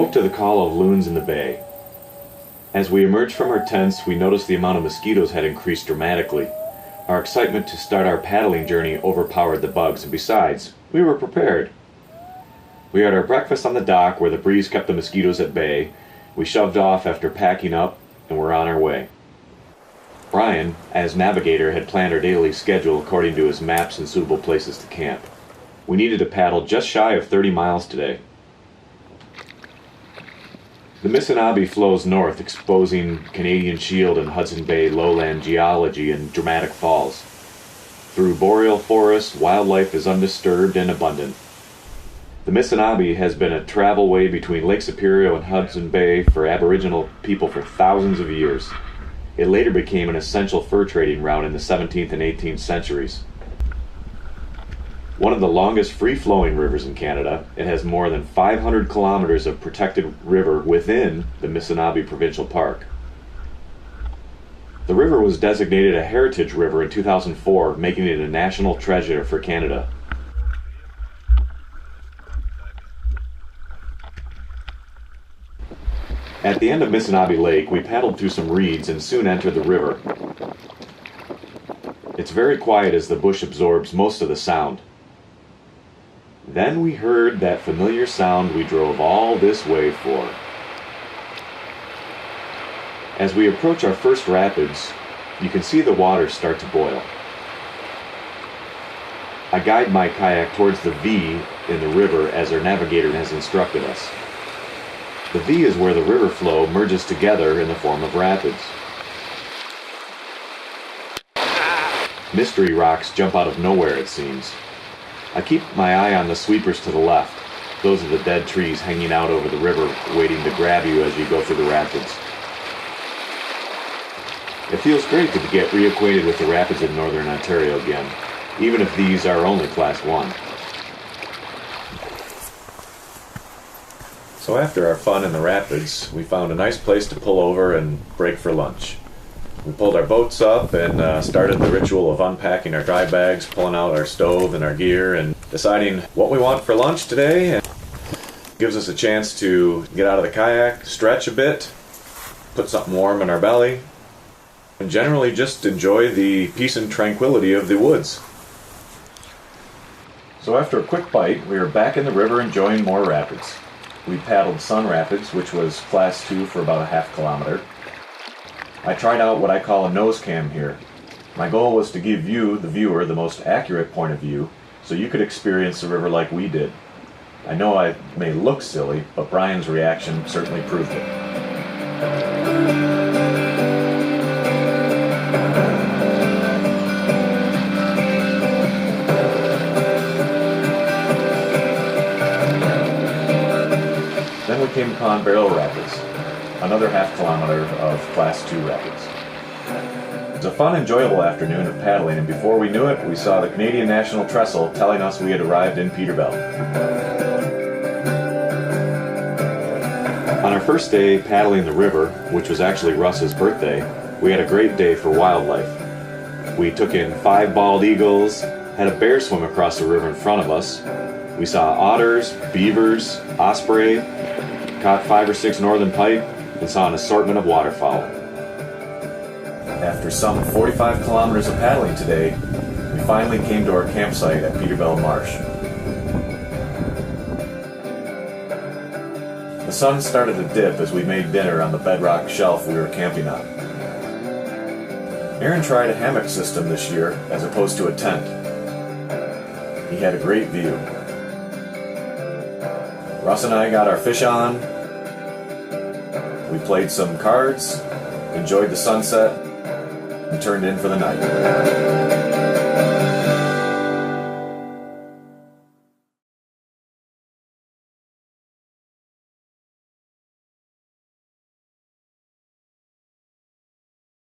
awoke to the call of loons in the bay. As we emerged from our tents, we noticed the amount of mosquitoes had increased dramatically. Our excitement to start our paddling journey overpowered the bugs, and besides, we were prepared. We had our breakfast on the dock where the breeze kept the mosquitoes at bay. We shoved off after packing up and were on our way. Brian, as navigator, had planned our daily schedule according to his maps and suitable places to camp. We needed to paddle just shy of 30 miles today. The Missinaibi flows north, exposing Canadian Shield and Hudson Bay lowland geology in dramatic falls. Through boreal forests, wildlife is undisturbed and abundant. The Missinaibi has been a travelway between Lake Superior and Hudson Bay for Aboriginal people for thousands of years. It later became an essential fur trading route in the 17th and 18th centuries. One of the longest free-flowing rivers in Canada, it has more than 500 kilometers of protected river within the Missinaibi Provincial Park. The river was designated a heritage river in 2004, making it a national treasure for Canada. At the end of Missinaibi Lake, we paddled through some reeds and soon entered the river. It's very quiet as the bush absorbs most of the sound. Then we heard that familiar sound we drove all this way for. As we approach our first rapids, you can see the water start to boil. I guide my kayak towards the V in the river as our navigator has instructed us. The V is where the river flow merges together in the form of rapids. Mystery rocks jump out of nowhere, it seems. I keep my eye on the sweepers to the left. Those are the dead trees hanging out over the river, waiting to grab you as you go through the rapids. It feels great to get reacquainted with the rapids in Northern Ontario again, even if these are only Class 1. So after our fun in the rapids, we found a nice place to pull over and break for lunch. We pulled our boats up and started the ritual of unpacking our dry bags, pulling out our stove and our gear, and deciding what we want for lunch today. And gives us a chance to get out of the kayak, stretch a bit, put something warm in our belly, and generally just enjoy the peace and tranquility of the woods. So after a quick bite, we were back in the river enjoying more rapids. We paddled Sun Rapids, which was Class 2 for about a half kilometer. I tried out what I call a nose cam here. My goal was to give you, the viewer, the most accurate point of view, so you could experience the river like we did. I know I may look silly, but Brian's reaction certainly proved it. Then we came upon Barrel Rapids, another half kilometer of Class 2 rapids. It was a fun, enjoyable afternoon of paddling, and before we knew it, we saw the Canadian National Trestle telling us we had arrived in Peterbell. On our first day paddling the river, which was actually Russ's birthday, we had a great day for wildlife. We took in 5 bald eagles, had a bear swim across the river in front of us. We saw otters, beavers, osprey, caught 5 or 6 northern pike, and saw an assortment of waterfowl. After some 45 kilometers of paddling today, we finally came to our campsite at Peterbell Marsh. The sun started to dip as we made dinner on the bedrock shelf we were camping on. Aaron tried a hammock system this year as opposed to a tent. He had a great view. Russ and I got our fish on. We played some cards, enjoyed the sunset, and turned in for the night.